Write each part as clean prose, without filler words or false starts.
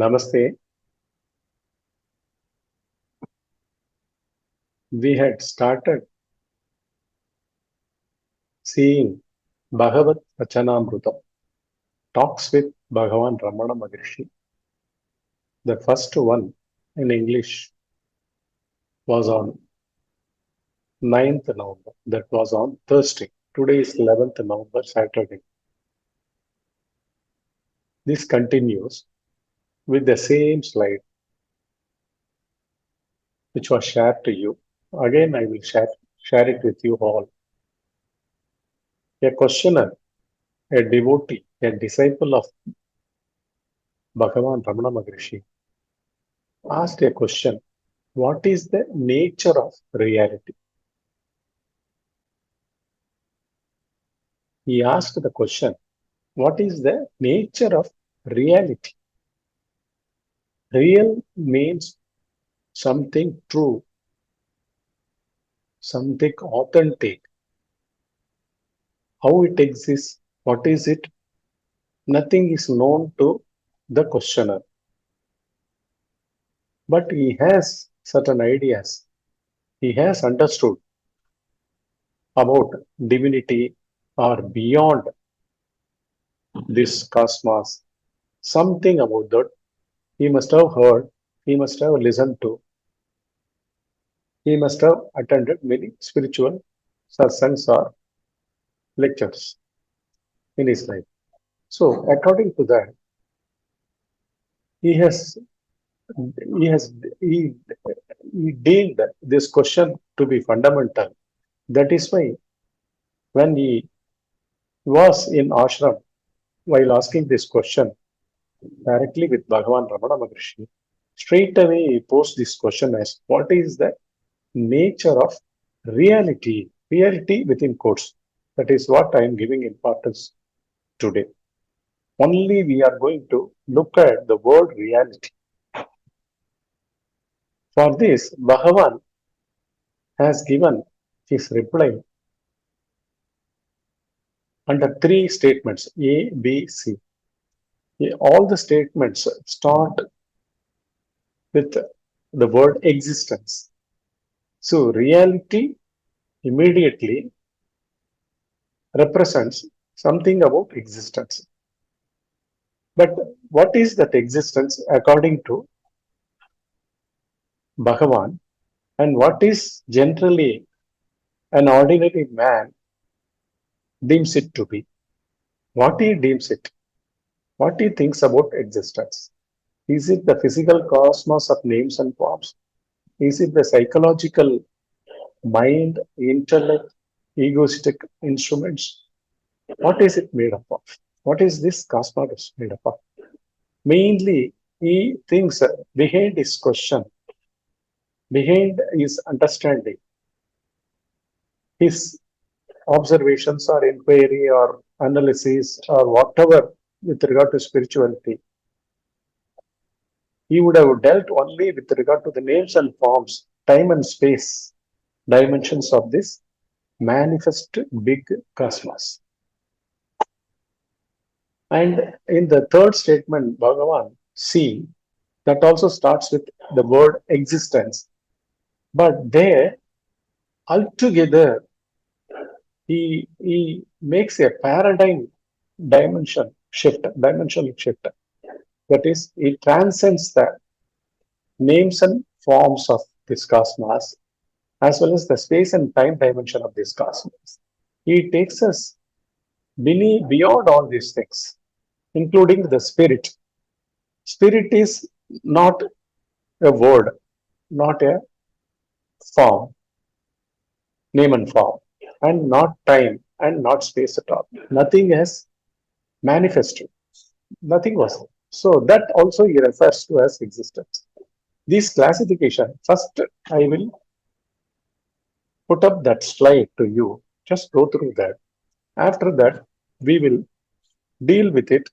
Namaste. We had started seeing Bhagavat Vachanamrutam, talks with Bhagavan Ramana Maharishi. The first one in English was on 9th November. That was on Thursday. Today is 11th November, Saturday. This continues with the same slide which was shared to you. Again, I will share it with you all. A questioner, a devotee, a disciple of Bhagavan Ramana Maharishi asked a question: what is the nature of reality? He asked the question, what is the nature of reality? Real means something true, something authentic. How it exists, what is it? Nothing is known to the questioner. But he has certain ideas. He has understood about divinity or beyond this cosmos. Something about that he must have heard, he must have listened to, he must have attended many spiritual satsangs or lectures in his life. So, according to that, he has he has he, he deemed this question to be fundamental. That is why when he was in ashram while asking this question directly with Bhagavan Ramana Maharishi, straight away he posed this question as what is the nature of reality? Reality within quotes. That is what I am giving importance today. Only we are going to look at the word reality. For this, Bhagavan has given his reply under three statements A, B, C. All the statements start with the word existence. So, reality immediately represents something about existence. But what is that existence according to Bhagavan, and what is generally an ordinary man deems it to be? What he deems it? What he thinks about existence? Is it the physical cosmos of names and forms? Is it the psychological mind, intellect, egoistic instruments? What is it made up of? What is this cosmos made up of? Mainly, he thinks behind his question, behind his understanding, his observations or inquiry or analysis or whatever with regard to spirituality, he would have dealt only with regard to the names and forms, time and space dimensions of this manifest big cosmos. And in the third statement, Bhagavan, see, that also starts with the word existence. But there, altogether, he makes a paradigm dimensional shift. That is, it transcends the names and forms of this cosmos as well as the space and time dimension of this cosmos. He takes us beyond all these things, including the spirit. Spirit is not a word, not a form, name and form, and not time and not space at all. Nothing has manifested. Nothing was. So that also he refers to as existence. This classification, first I will put up that slide to you. Just go through that. After that, we will deal with it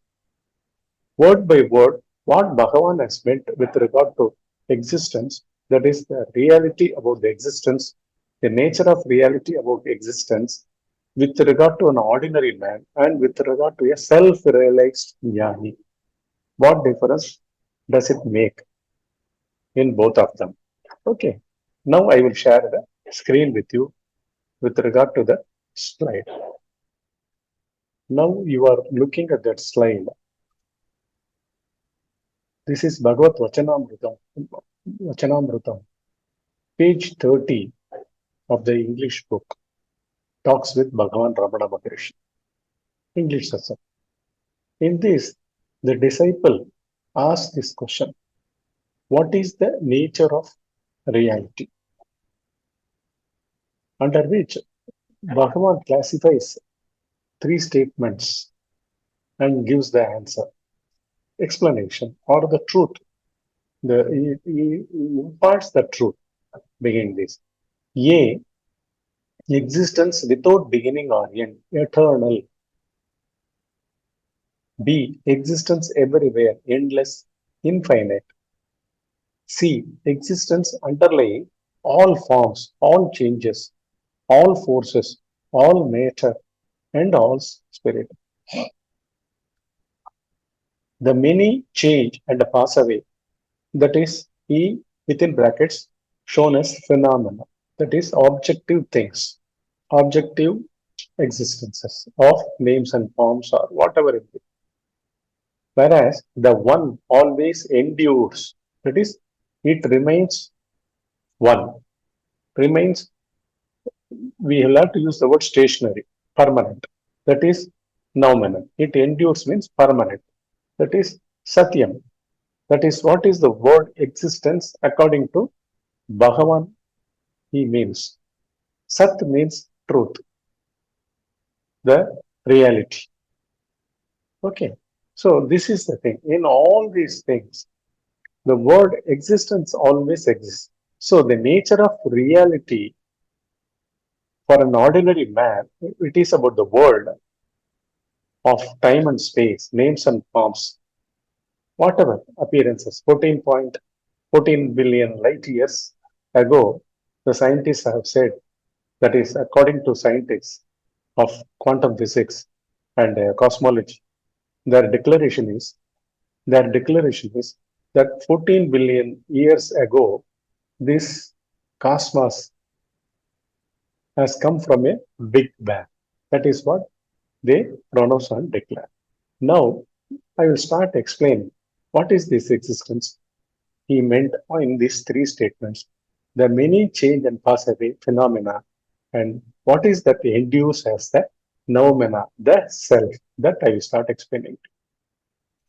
word by word, what Bhagavan has meant with regard to existence, that is the reality about the existence, the nature of reality about existence, with regard to an ordinary man and with regard to a self-realized jnani. What difference does it make in both of them? Okay. Now I will share the screen with you with regard to the slide. Now you are looking at that slide. This is Bhagavat Vachanamrutam, page 30 of the English book, Talks with Bhagavan Ramana Maharishi, English Satsang. In this, the disciple asks this question: what is the nature of reality? Under which Bhagavan classifies three statements and gives the answer, explanation, or the truth. He imparts the truth behind this. A, existence without beginning or end, eternal. B, existence everywhere, endless, infinite. C, existence underlying all forms, all changes, all forces, all matter, and all spirit. The many change and pass away. That is E within brackets shown as phenomena. That is objective things, objective existences of names and forms or whatever it is. Whereas the one always endures. That is, it remains one. Remains, we will have to use the word stationary, permanent. That is noumenon. It endures means permanent. That is satyam. That is what is the word existence according to Bhagavan. He means Sat means truth, the reality. Okay. So this is the thing. In all these things, the word existence always exists. So the nature of reality for an ordinary man, it is about the world of time and space, names and forms, whatever appearances. 14 billion light years ago, the scientists have said, that is, according to scientists of quantum physics and cosmology, their declaration is that 14 billion years ago, this cosmos has come from a big bang. That is what they pronounce and declare. Now, I will start explaining what is this existence he meant in these three statements. The many change and pass away phenomena, and what is that endures as the noumena, the self, that I will start explaining.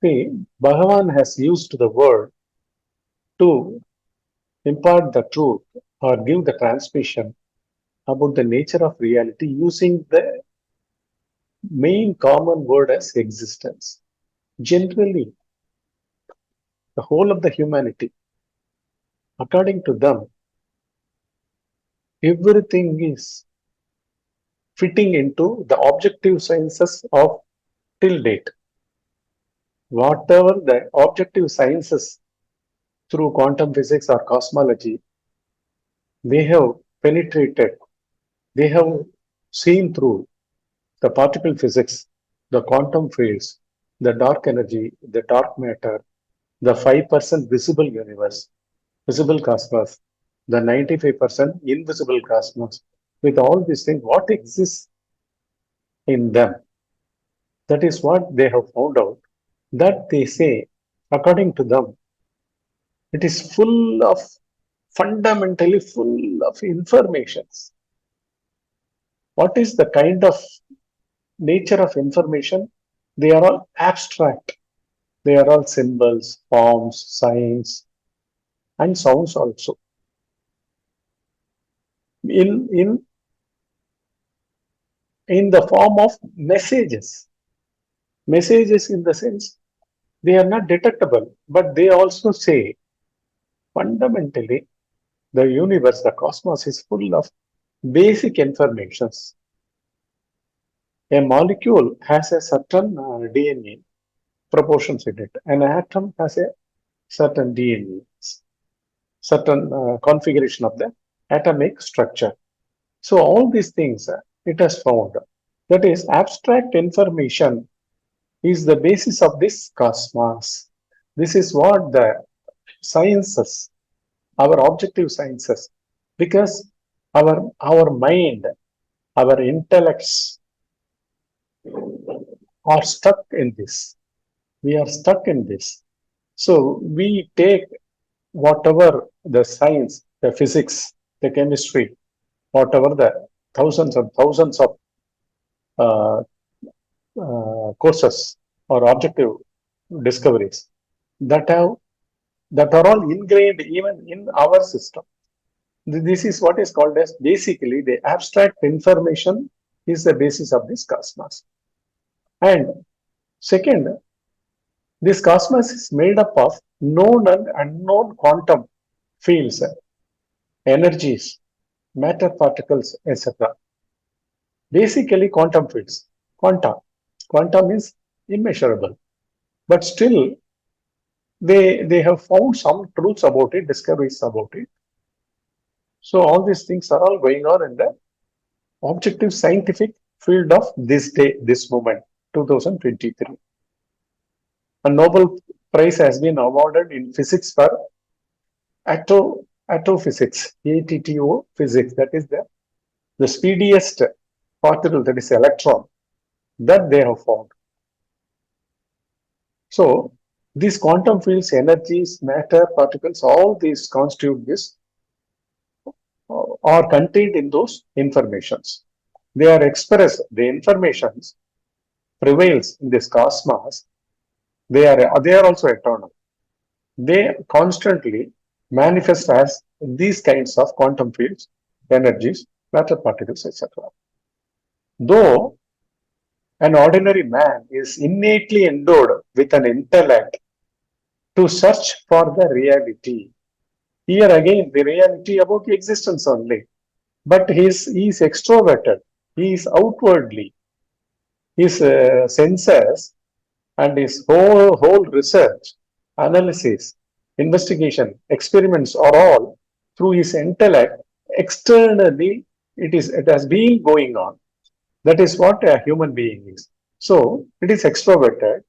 See, Bhagavan has used the word to impart the truth or give the transmission about the nature of reality using the main common word as existence. Generally, the whole of the humanity, according to them, everything is fitting into the objective sciences of till date. Whatever the objective sciences through quantum physics or cosmology, they have penetrated, they have seen through the particle physics, the quantum fields, the dark energy, the dark matter, the 5% visible universe, visible cosmos, the 95% invisible cosmos. With all these things, what exists in them? That is what they have found out. That they say, according to them, it is full of, fundamentally full of informations. What is the kind of nature of information? They are all abstract. They are all symbols, forms, signs, and sounds also. In the form of messages. Messages in the sense they are not detectable, but they also say fundamentally the universe, the cosmos is full of basic informations. A molecule has a certain DNA proportions in it. An atom has a certain DNA, certain configuration of the atomic structure. So all these things it has found. That is, abstract information is the basis of this cosmos. This is what the sciences, our objective sciences, because our mind, our intellects are stuck in this. We are stuck in this. So we take whatever the science, the physics, the chemistry, whatever the thousands and thousands of uh, courses or objective discoveries that have that are all ingrained even in our system. This is what is called as basically the abstract information is the basis of this cosmos. And second, this cosmos is made up of known and unknown quantum fields, energies, matter particles, etc. Basically, quantum fields. Quantum. Quantum is immeasurable, but still they have found some truths about it, discoveries about it. So all these things are all going on in the objective scientific field of this day, this moment, 2023. A Nobel Prize has been awarded in physics for attophysics, ATTO physics. That is the speediest particle, that is electron, that they have found. So these quantum fields, energies, matter, particles, all these constitute this are contained in those informations. They are expressed, the informations prevails in this cosmos. They are also eternal. They constantly manifest as these kinds of quantum fields, energies, matter particles, etc. Though an ordinary man is innately endowed with an intellect to search for the reality. Here again, the reality about existence only. But he is extroverted. He is outwardly. His senses and his whole research, analysis, investigation, experiments are all through his intellect. Externally, it has been going on. That is what a human being is. So it is extroverted.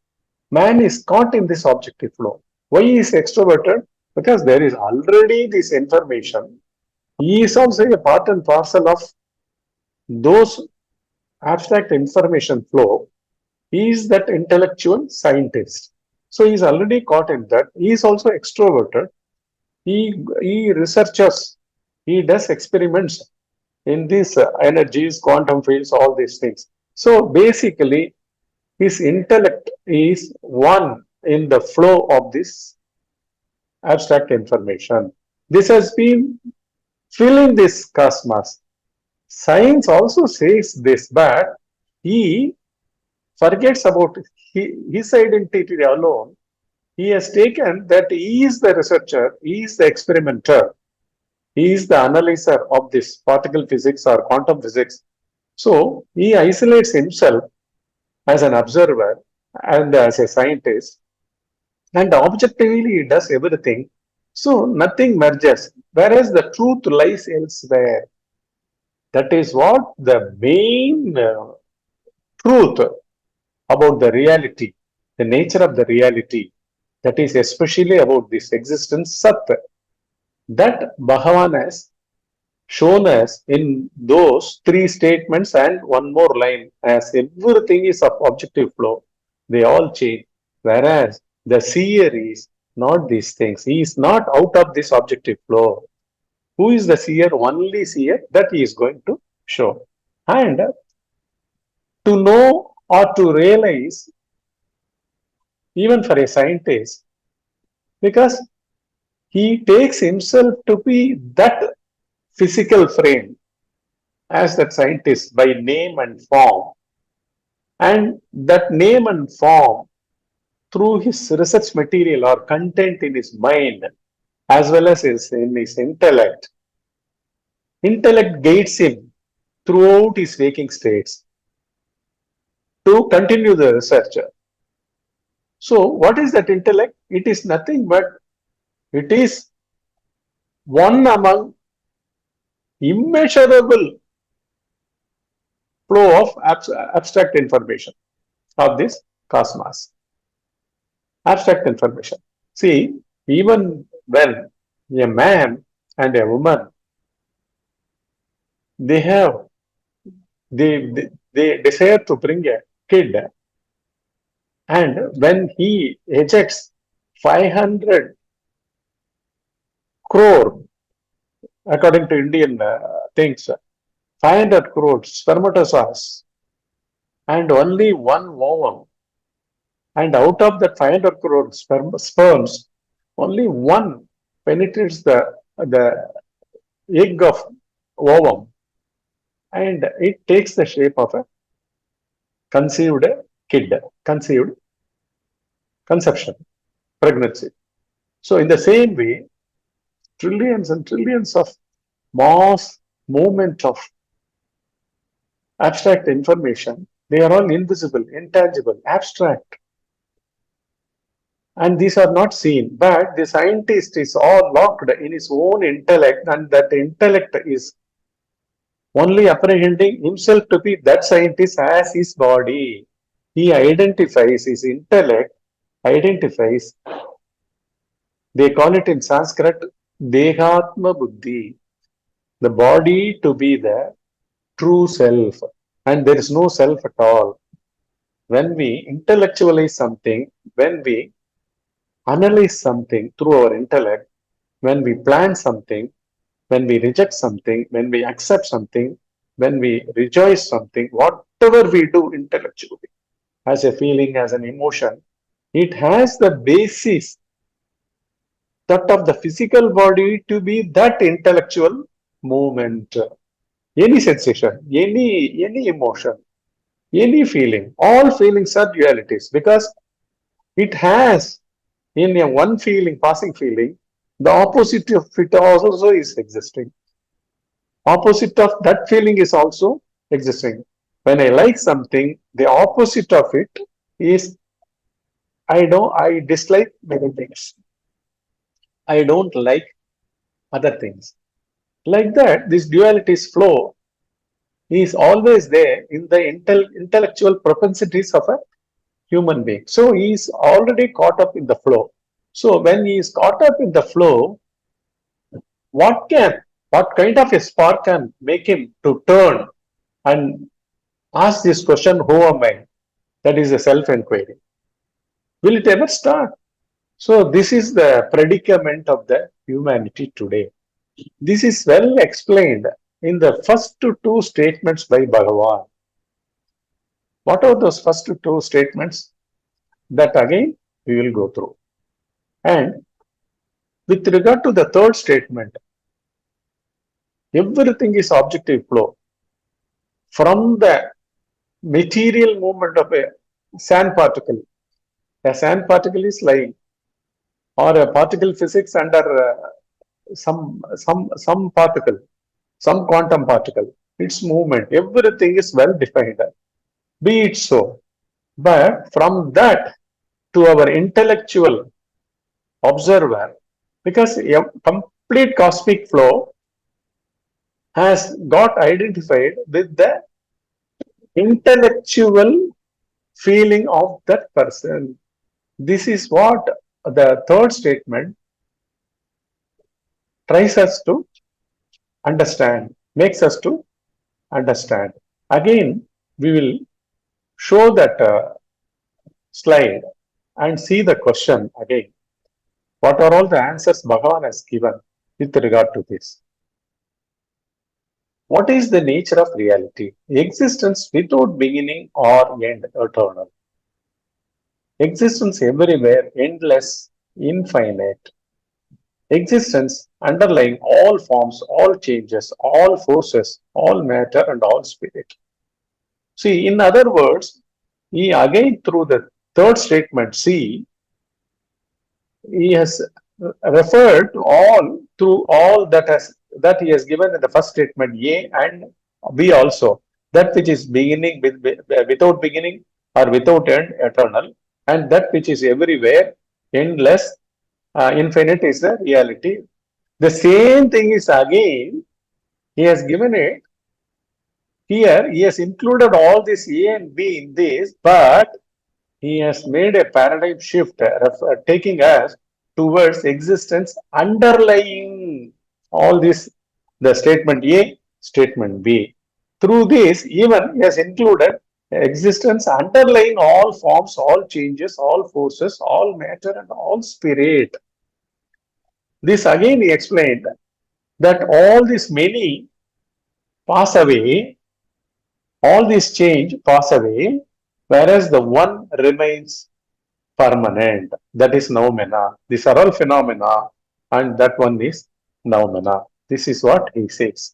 Man is caught in this objective flow. Why is extroverted? Because there is already this information. He is also a part and parcel of those abstract information flow. He is that intellectual scientist. So he is already caught in that. He is also extroverted. He researches. He does experiments in these energies, quantum fields, all these things. So basically, his intellect is one in the flow of this abstract information. This has been filling this cosmos. Science also says this, but he forgets about his identity alone. He has taken that he is the researcher, he is the experimenter, he is the analyzer of this particle physics or quantum physics. So he isolates himself as an observer and as a scientist, and objectively he does everything. So nothing merges, whereas the truth lies elsewhere. That is what the main truth about the reality, the nature of the reality, that is especially about this existence, Sat, that Bhagavan has shown us in those three statements and one more line, as everything is of objective flow, they all change. Whereas the seer is not these things. He is not out of this objective flow. Who is the seer? Only seer that he is going to show. And to know or to realize, even for a scientist, because he takes himself to be that physical frame as that scientist by name and form. And that name and form, through his research material or content in his mind, as well as in his intellect, intellect guides him throughout his waking states to continue the research. So, what is that intellect? It is nothing but it is one among immeasurable flow of abstract information of this cosmos. Abstract information. See, even when a man and a woman, they have, they desire to bring a kid, and when he ejects 500 crore, according to Indian things, 500 crore spermatozoas, and only one ovum, and out of that 500 crore sperms, only one penetrates the egg of ovum, and it takes the shape of a conceived kid, conceived conception, pregnancy. So in the same way, trillions and trillions of mass movement of abstract information, they are all invisible, intangible, abstract, and these are not seen. But the scientist is all locked in his own intellect, and that intellect is only apprehending himself to be that scientist as his body. He identifies, his intellect identifies, they call it in Sanskrit, Dehatma Buddhi, the body to be the true self. And there is no self at all. When we intellectualize something, when we analyze something through our intellect, when we plan something, when we reject something, when we accept something, when we rejoice something, whatever we do intellectually, as a feeling, as an emotion, it has the basis that of the physical body to be that intellectual movement. Any sensation, any emotion, any feeling, all feelings are dualities because it has in a one feeling, passing feeling, the opposite of it also is existing. Opposite of that feeling is also existing. When I like something, the opposite of it is I dislike many things. I don't like other things. Like that, this duality's flow is always there in the intellectual propensities of a human being. So he is already caught up in the flow. So when he is caught up in the flow, what can, what kind of a spark can make him to turn and ask this question, who am I? That is a self-enquiry. Will it ever start? So this is the predicament of the humanity today. This is well explained in the first two statements by Bhagawath. What are those first two statements? That again we will go through. And with regard to the third statement, everything is objective flow. From the material movement of a sand particle, a sand particle is lying, or a particle physics under some particle, some quantum particle, its movement, everything is well defined. Be it so. But from that to our intellectual observer, because a complete cosmic flow has got identified with the intellectual feeling of that person. This is what the third statement tries us to understand, makes us to understand. Again, we will show that slide and see the question again. What are all the answers Bhagavan has given with regard to this? What is the nature of reality? Existence without beginning or end, eternal. Existence everywhere, endless, infinite. Existence underlying all forms, all changes, all forces, all matter, and all spirit. See, in other words, he again through the third statement, C, he has referred to all through all that he has given in the first statement A and B also, that which is beginning without beginning or without end, eternal, and that which is everywhere, endless, infinite is the reality. The same thing is again he has given it here. He has included all this A and B in this, but he has made a paradigm shift, taking us towards existence underlying all this, the statement A, statement B. Through this, even he has included existence underlying all forms, all changes, all forces, all matter, and all spirit. This again he explained that all these many pass away, all these change pass away, whereas the one remains permanent. That is noumena. These are all phenomena, and that one is noumena. This is what he says.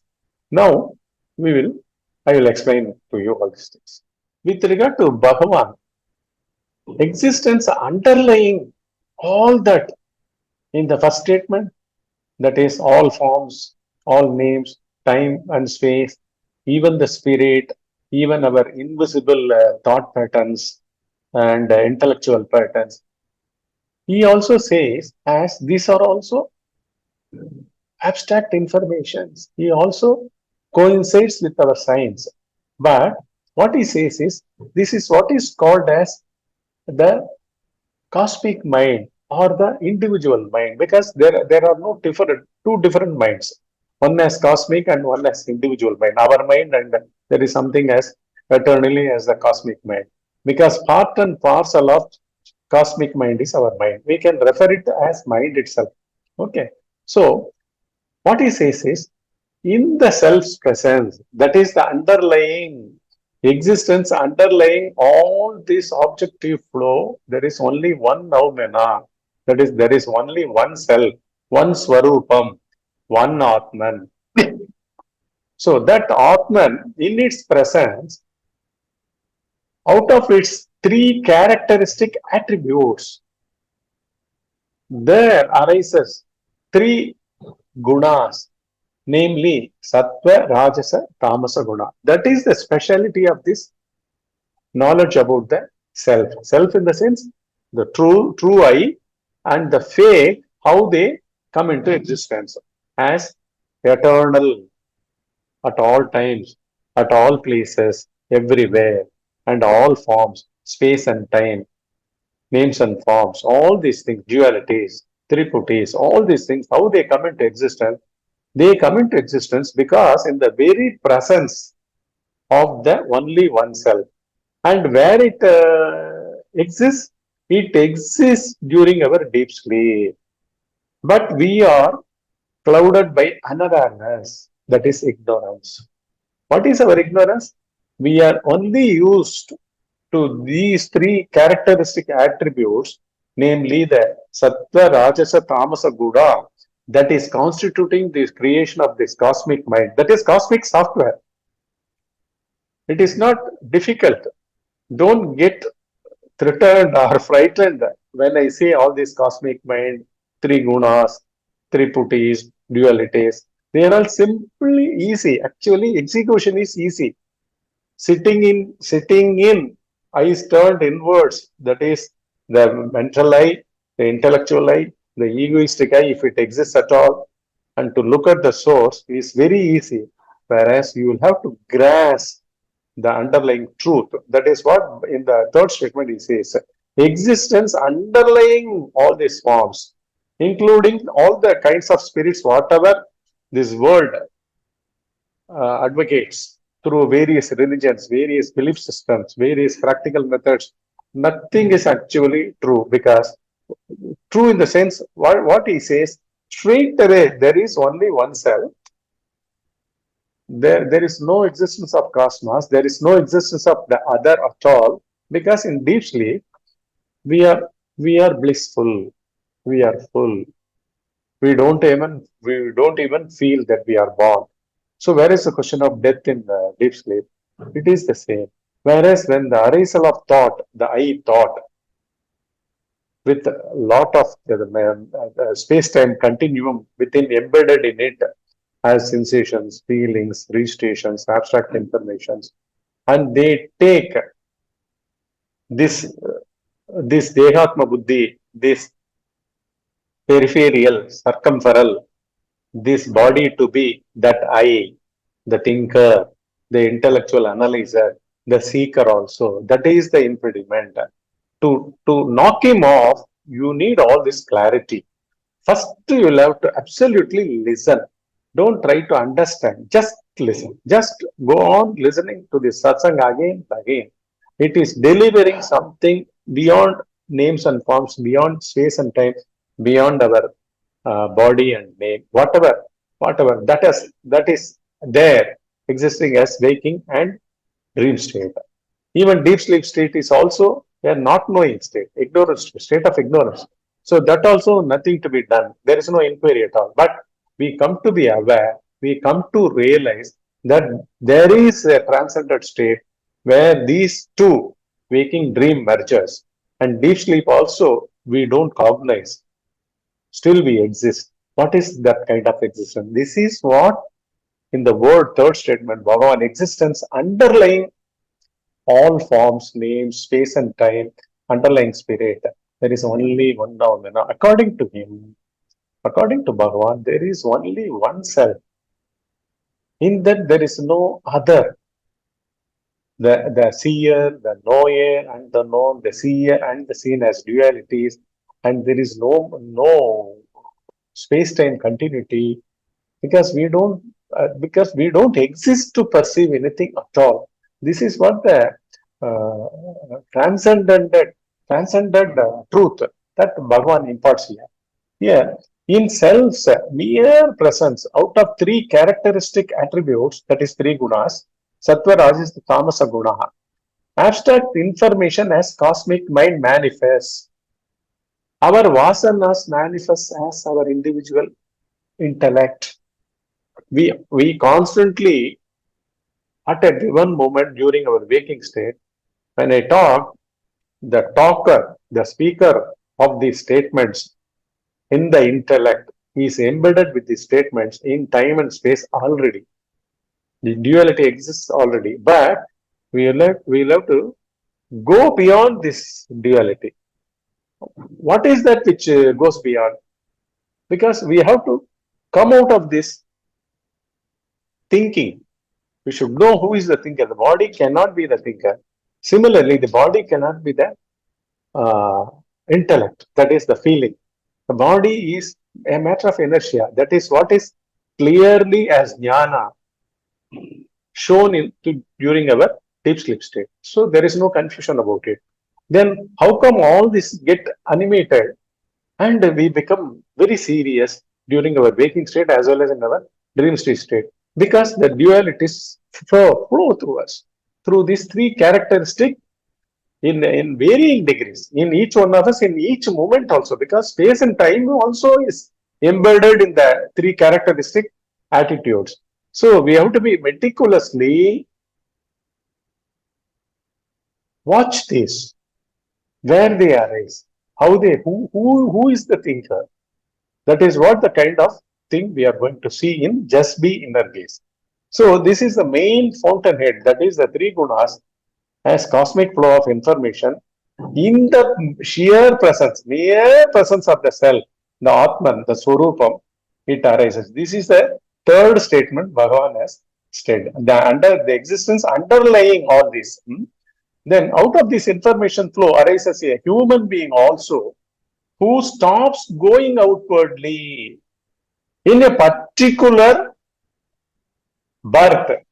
Now, I will explain to you all these things. With regard to Bhagavan, existence underlying all that in the first statement, that is all forms, all names, time and space, even the spirit, even our invisible thought patterns and intellectual patterns. He also says, as these are also abstract informations, he also coincides with our science. But what he says is, this is what is called as the cosmic mind or the individual mind, because there are no two different minds. One as cosmic and one as individual mind. Our mind, and there is something as eternally as the cosmic mind. Because part and parcel of cosmic mind is our mind. We can refer it as mind itself. Okay. So what he says is, in the self's presence, that is the underlying existence, underlying all this objective flow, there is only one noumena. That is, there is only one self, one swarupam, one Atman. So that Atman, in its presence, out of its three characteristic attributes, there arises three gunas, namely sattva, rajasa, tamasa guna. That is the speciality of this knowledge about the self. Self in the sense, the true I, and the fake, how they come into existence as eternal at all times, at all places, everywhere, and all forms, space and time, names and forms, all these things, dualities, triputis, all these things, how they come into existence. They come into existence because in the very presence of the only one self. And where it exists during our deep sleep. But we are clouded by unawareness, that is ignorance. What is our ignorance? We are only used to these three characteristic attributes, namely the Sattva, Rajasa, Tamasa, Guna, that is constituting this creation of this cosmic mind. That is cosmic software. It is not difficult. Don't get threatened or frightened when I say all this cosmic mind, three gunas, three putis, dualities. They are all simply easy. Actually, execution is easy. Sitting in, eyes turned inwards. That is the mental eye, the intellectual eye, the egoistic eye, if it exists at all, and to look at the source is very easy. Whereas you will have to grasp the underlying truth. That is what in the third statement he says. Existence underlying all these forms, including all the kinds of spirits, whatever this world advocates through various religions, various belief systems, various practical methods. Nothing is actually true, because true in the sense, what he says, straight away, there is only one self. There is no existence of cosmos, there is no existence of the other at all, because in deep sleep, we are blissful, we are full. We don't even feel that we are born. So where is the question of death in the deep sleep? It is the same. Whereas when the arisal of thought, the I thought, with a lot of the space-time continuum within embedded in it, as sensations, feelings, registrations, abstract informations, and they take this dehatma buddhi, this peripheral, circumferal, this body to be that I, the thinker, the intellectual analyzer, the seeker also. That is the impediment. To knock him off, you need all this clarity. First, you will have to absolutely listen. Don't try to understand. Just listen. Just go on listening to the satsang again and again. It is delivering something beyond names and forms, beyond space and time, beyond our body and name, whatever that is there, existing as waking and dream state. Even deep sleep state is also a not knowing state, ignorance, state of ignorance. So that also nothing to be done. There is no inquiry at all. But we come to be aware, we come to realize that there is a transcendent state where these two, waking dream, merges. And deep sleep also we don't cognize. Still we exist. What is that kind of existence? This is what in the word third statement, Bhagavan, existence underlying all forms, names, space and time, underlying spirit. There is only one phenomena. According to him, according to Bhagavan, there is only one self. In that there is no other. The seer, the knower, and the known, the seer and the seen as dualities, and there is no space-time continuity because we don't exist to perceive anything at all. This is what the transcendent truth that Bhagavan imparts here. Here, in self's mere presence, out of three characteristic attributes, that is three gunas, sattva, rajas, tamasa guna, abstract information as cosmic mind manifests. Our vasanas manifest as our individual intellect. We constantly, at a given moment during our waking state, when I talk, the talker, the speaker of these statements in the intellect is embedded with these statements in time and space already. The duality exists already, but we'll have to go beyond this duality. What is that which goes beyond? Because we have to come out of this thinking. We should know who is the thinker. The body cannot be the thinker. Similarly, the body cannot be the intellect, that is the feeling. The body is a matter of inertia. That is what is clearly as jnana shown during our deep sleep state. So there is no confusion about it. Then how come all this get animated and we become very serious during our waking state as well as in our dream state? Because the dualities flow through us, through these three characteristics in varying degrees, in each one of us, in each moment also, because space and time also is embedded in the three characteristic attitudes. So we have to be meticulously watch this, where they arise, who is the thinker. That is what the kind of thing we are going to see in just be inner gaze. So this is the main fountainhead, that is the three gunas as cosmic flow of information in the sheer presence, mere presence of the self, the Atman, the Swarupam, it arises. This is the third statement Bhagavan has stated. The existence underlying all this. Then out of this information flow arises a human being also who stops going outwardly in a particular birth.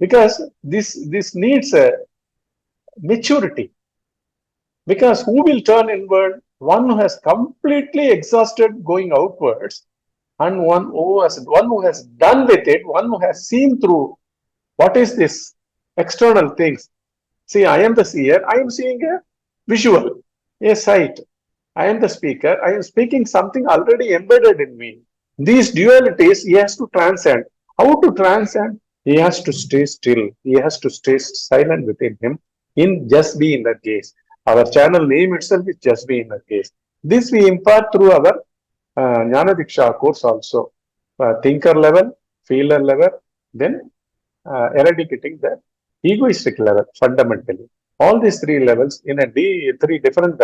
Because this needs a maturity. Because who will turn inward? One who has completely exhausted going outwards, and one who has done with it, one who has seen through what is this external things. See, I am the seer, I am seeing a visual, a sight. I am the speaker, I am speaking something already embedded in me. These dualities he has to transcend. How to transcend? He has to stay still. He has to stay silent within him in just be in that case. Our channel name itself is just be in that case. This we impart through our Jnana Diksha course also. Thinker level, feeler level, then eradicating the egoistic level fundamentally. All these three levels in three different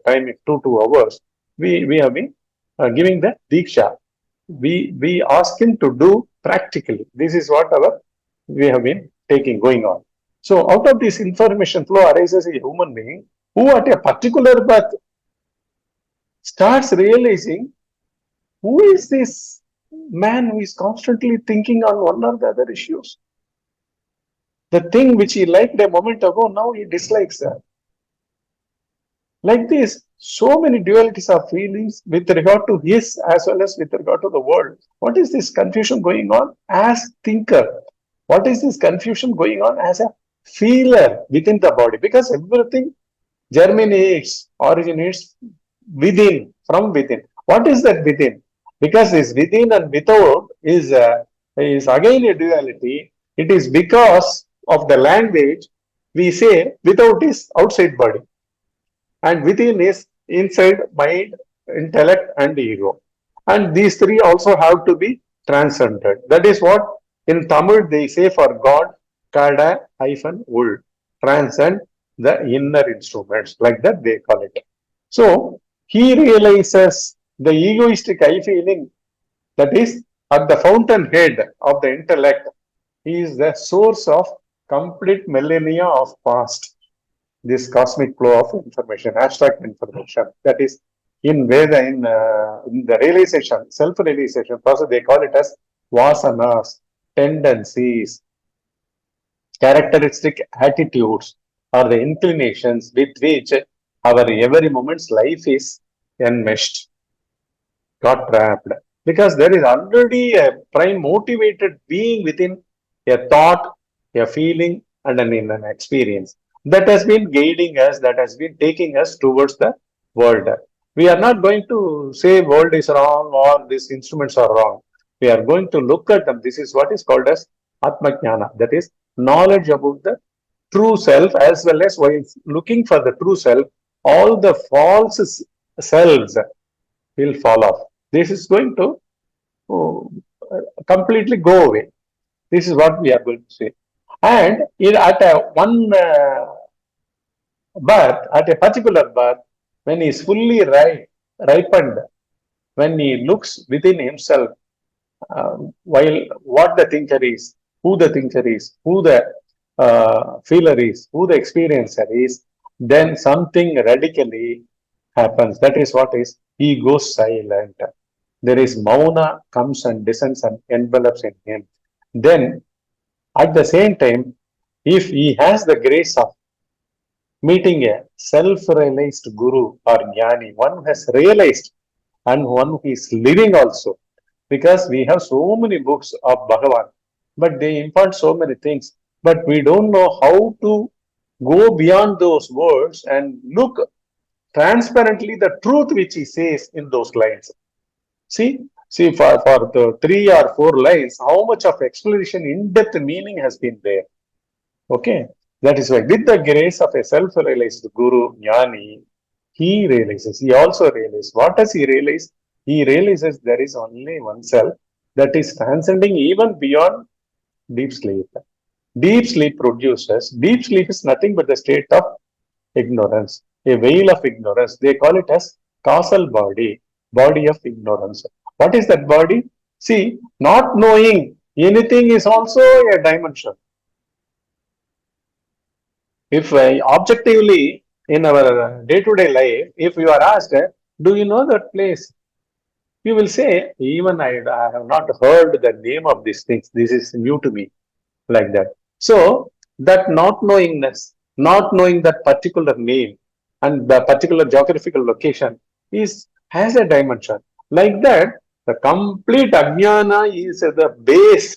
time, 2 hours, we have been giving the Diksha. We ask him to do practically. This is what we have been going on. So out of this information flow arises a human being who at a particular birth starts realizing Who is this man who is constantly thinking on one or the other issues? The thing which he liked a moment ago, now he dislikes that. Like this, so many dualities of feelings with regard to his as well as with regard to the world. What is this confusion going on as thinker? What is this confusion going on as a feeler within the body? Because everything germinates, originates within, from within. What is that within? Because this within and without is again a duality. It is because of the language we say without is outside body and within is inside mind, intellect, and ego. And these three also have to be transcended. That is what in Tamil they say for God, kada hyphen ul, transcend the inner instruments, like that they call it. So he realizes the egoistic I feeling that is at the fountainhead of the intellect. He is the source of complete millennia of past, this cosmic flow of information, abstract information. That is in Veda, in the realization, self-realization process, they call it as vasanas, tendencies, characteristic attitudes, or the inclinations with which our every moment's life is enmeshed, got trapped. Because there is already a prime motivated being within a thought, a feeling, and an experience that has been guiding us, that has been taking us towards the world. We are not going to say world is wrong or these instruments are wrong. We are going to look at them. This is what is called as Atmajnana, that is knowledge about the true self, as well as while looking for the true self, all the false selves will fall off. This is going to oh, completely go away. This is what we are going to say. And at one birth, at a particular birth, when he is fully ripened, when he looks within himself, while what the thinker is, who the feeler is, who the experiencer is, then something radically happens. That is what is, he goes silent. There is mauna comes and descends and envelops in him. Then at the same time, if he has the grace of meeting a self-realized guru or jnani, one who has realized and one who is living also, because we have so many books of Bhagavan, but they impart so many things, but we don't know how to go beyond those words and look transparently the truth which he says in those lines. See, for the 3 or 4 lines, how much of explanation, in-depth meaning has been there. Okay, that is why with the grace of a self-realized guru, jnani, he realizes, he also realizes. What does he realize? He realizes there is only one self that is transcending even beyond deep sleep. Deep sleep is nothing but the state of ignorance, a veil of ignorance. They call it as causal body, body of ignorance. What is that body? See, not knowing anything is also a dimension. If objectively in our day-to-day life, if you are asked, do you know that place? You will say, even I have not heard the name of these things. This is new to me, like that. So that not knowingness, not knowing that particular name and the particular geographical location is has a dimension. Like that, the complete ajnana is the base.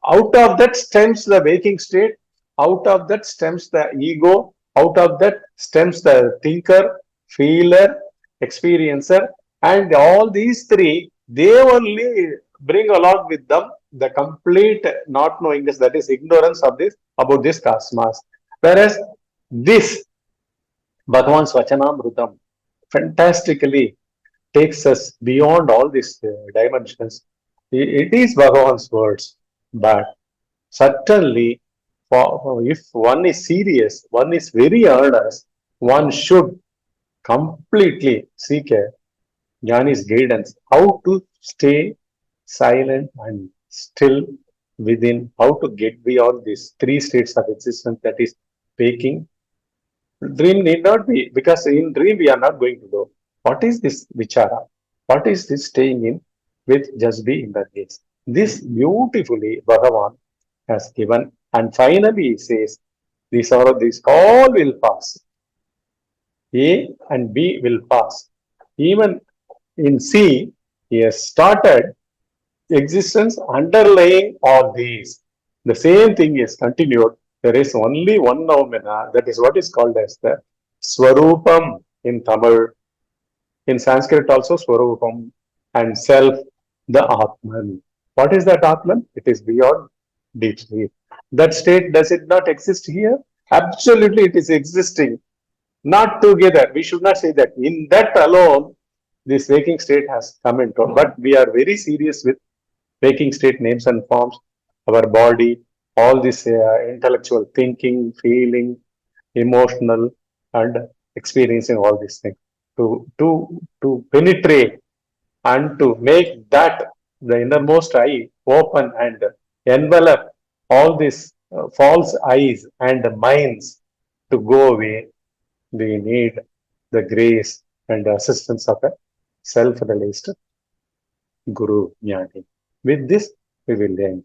Out of that stems the waking state, out of that stems the ego, out of that stems the thinker, feeler, experiencer, and all these three, they only bring along with them the complete not knowingness, that is ignorance of this about this cosmos. Whereas this Bhagavan's Vachanamrutam fantastically takes us beyond all these dimensions. It is Bhagavan's words, but certainly, if one is serious, one is very earnest, one should completely seek a Jnani's guidance, how to stay silent and still within, how to get beyond these three states of existence, that is waking. Dream need not be, because in dream we are not going to do. What is this vichara? What is this staying in with just be in the case? This beautifully Bhagavan has given, and finally he says, these all will pass. A and B will pass. Even in C, he has started existence underlying all these. The same thing is continued. There is only one noumena, that is what is called as the Swarupam in Tamil. In Sanskrit also Swarupam, and self, the Atman. What is that Atman? It is beyond deep sleep. That state, does it not exist here? Absolutely, it is existing. Not together. We should not say that. In that alone, this waking state has come into. But we are very serious with waking state names and forms, our body, all this intellectual thinking, feeling, emotional, and experiencing all these things. To penetrate and to make that the innermost eye open and envelop all these false eyes and minds to go away, we need the grace and the assistance of a self-released Guru Jnani. With this, we will end.